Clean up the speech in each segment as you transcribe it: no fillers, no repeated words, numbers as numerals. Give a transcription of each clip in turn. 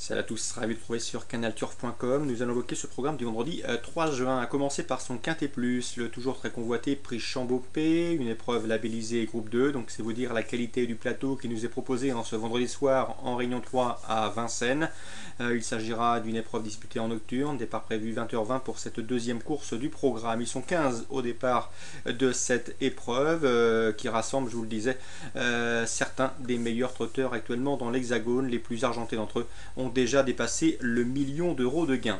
Salut à tous, ravi de trouver sur canalturf.com. Nous allons évoquer ce programme du vendredi 3 juin, à commencer par son Quintet Plus, le toujours très convoité prix Chambopé, une épreuve labellisée groupe 2, donc c'est vous dire la qualité du plateau qui nous est proposé en ce vendredi soir en Réunion 3 à Vincennes. Il s'agira d'une épreuve disputée en nocturne, départ prévu 20h20 pour cette deuxième course du programme. Ils sont 15 au départ de cette épreuve qui rassemble, je vous le disais, certains des meilleurs trotteurs actuellement dans l'Hexagone. Les plus argentés d'entre eux ont déjà dépassé le million d'euros de gains.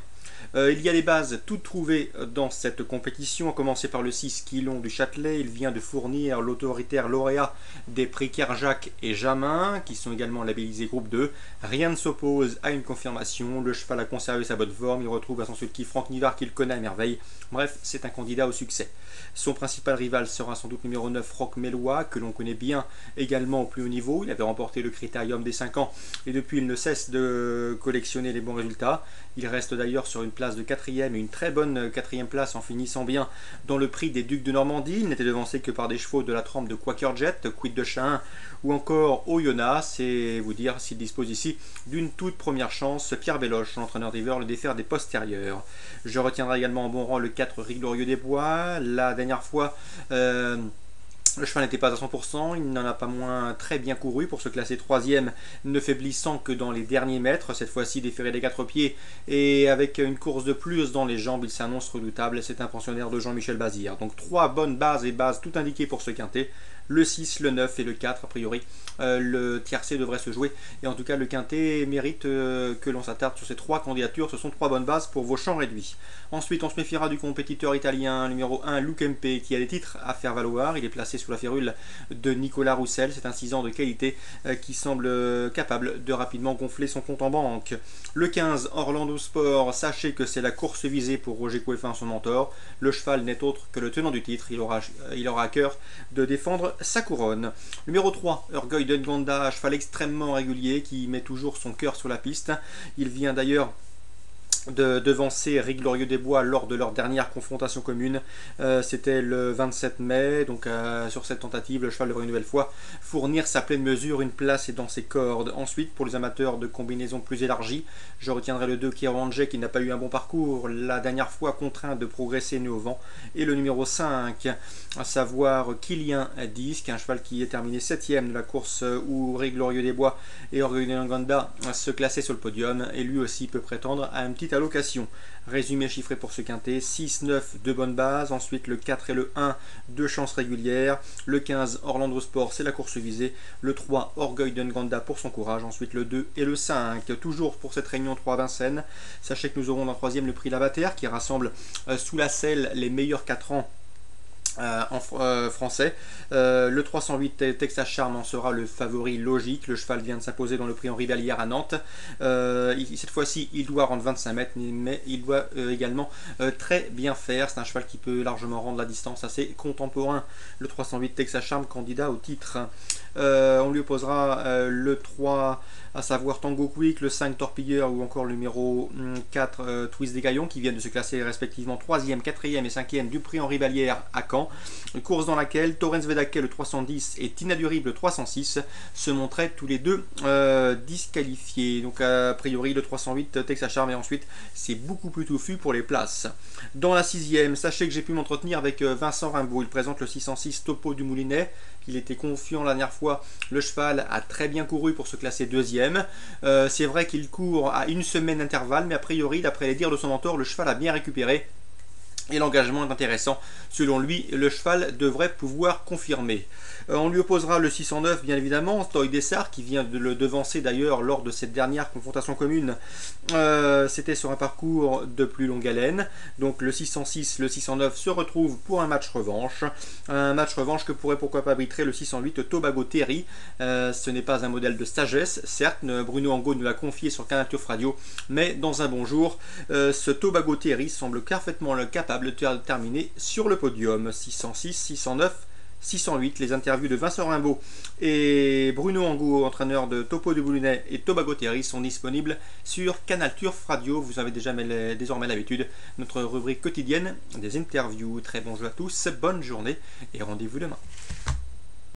Il y a des bases toutes trouvées dans cette compétition, à commencer par le 6 Quilon du Châtelet. Il vient de fournir l'autoritaire lauréat des prix Kerjak et Jamin, qui sont également labellisés groupe 2. Rien ne s'oppose à une confirmation. Le cheval a conservé sa bonne forme. Il retrouve à son sulky Franck Nivard qui le connaît à merveille. Bref, c'est un candidat au succès. Son principal rival sera sans doute numéro 9 Roch Mélois, que l'on connaît bien également au plus haut niveau. Il avait remporté le Critérium des 5 ans et depuis il ne cesse de collectionner les bons résultats. Il reste d'ailleurs sur une place de 4e et une très bonne 4e place en finissant bien dans le prix des Ducs de Normandie. Il n'était devancé que par des chevaux de la trempe de Quaker Jet, Quid de Chain ou encore Oyonnax. C'est vous dire s'il dispose ici d'une toute première chance. Pierre Belloche, l'entraîneur d'hiver, le défaire des postérieurs. Je retiendrai également en bon rang le 4 Riglorieux des Bois. La dernière fois, le cheval n'était pas à 100%, il n'en a pas moins très bien couru pour se classer 3e, ne faiblissant que dans les derniers mètres, cette fois-ci déféré des 4 pieds et avec une course de plus dans les jambes, il s'annonce redoutable. C'est un pensionnaire de Jean-Michel Bazir. Donc 3 bonnes bases et bases tout indiquées pour ce quintet. Le 6, le 9 et le 4, a priori, le tiercé devrait se jouer. Et en tout cas, le quintet mérite que l'on s'attarde sur ces 3 candidatures. Ce sont 3 bonnes bases pour vos champs réduits. Ensuite, on se méfiera du compétiteur italien numéro 1, Lucempe, qui a des titres à faire valoir. Il est placé sous la férule de Nicolas Roussel. C'est un 6 ans de qualité qui semble capable de rapidement gonfler son compte en banque. Le 15, Orlando Sport. Sachez que c'est la course visée pour Roger Coueffin, son mentor. Le cheval n'est autre que le tenant du titre. Il aura à cœur de défendre sa couronne. Numéro 3, Orgueil de Nganda, cheval extrêmement régulier qui met toujours son cœur sur la piste. Il vient d'ailleurs de devancer Riglorieux des Bois lors de leur dernière confrontation commune. C'était le 27 mai, donc sur cette tentative, le cheval devrait une nouvelle fois fournir sa pleine mesure, une place est dans ses cordes. Ensuite, pour les amateurs de combinaisons plus élargies, je retiendrai le 2 Kieranje qui n'a pas eu un bon parcours, la dernière fois contraint de progresser né au vent, et le numéro 5, à savoir Kylian Disque, un cheval qui est terminé 7e de la course où Riglorieux des Bois et Orgueil de Nganda se classaient sur le podium, et lui aussi peut prétendre à un petit allocation. Résumé chiffré pour ce quintet: 6, 9, 2 bonnes bases. Ensuite le 4 et le 1, 2 chances régulières. Le 15, Orlando Sport, c'est la course visée. Le 3, Orgueil de Nganda pour son courage. Ensuite le 2 et le 5. Toujours pour cette réunion 3 à Vincennes. Sachez que nous aurons dans le 3e le prix Lavater qui rassemble sous la selle les meilleurs 4 ans français. Le 308 Texas Charm en sera le favori logique. Le cheval vient de s'imposer dans le prix Henri Vallière à Nantes. Cette fois-ci, il doit rendre 25 mètres, mais il doit également très bien faire. C'est un cheval qui peut largement rendre la distance assez contemporain. Le 308 Texas Charm, candidat au titre. On lui opposera le 3, à savoir Tango Quick, le 5 Torpilleur ou encore le numéro 4 Twist des Gaillons qui viennent de se classer respectivement 3e, 4e et 5e du prix Henri Vallière à Caen. Une course dans laquelle Torrens Vedake le 310 et Tina Durib le 306 se montraient tous les deux disqualifiés. Donc a priori le 308 Texas Charm, et ensuite c'est beaucoup plus touffu pour les places. Dans la 6e, sachez que j'ai pu m'entretenir avec Vincent Rimbaud. Il présente le 606 Topo du Moulinet. Il était confiant la dernière fois. Le cheval a très bien couru pour se classer 2e. C'est vrai qu'il court à une semaine d'intervalle, mais a priori, d'après les dires de son mentor, le cheval a bien récupéré. Et l'engagement est intéressant. Selon lui, le cheval devrait pouvoir confirmer. On lui opposera le 609, bien évidemment, Toy Dessart, qui vient de le devancer d'ailleurs lors de cette dernière confrontation commune. C'était sur un parcours de plus longue haleine. Donc le 606, le 609 se retrouvent pour un match revanche. Un match revanche que pourrait pourquoi pas arbitrer le 608 Tobago Terry. Ce n'est pas un modèle de sagesse, certes, Bruno Angot nous l'a confié sur Canal Turf Radio, mais dans un bon jour, ce Tobago Terry semble parfaitement capable de terminer sur le podium. 606, 609, 608, les interviews de Vincent Rimbaud et Bruno Angot, entraîneur de Topo de Boulinet et Tobago Terry, sont disponibles sur Canal Turf Radio. Vous avez déjà désormais l'habitude, notre rubrique quotidienne des interviews. Très bon jeu à tous, bonne journée et rendez-vous demain.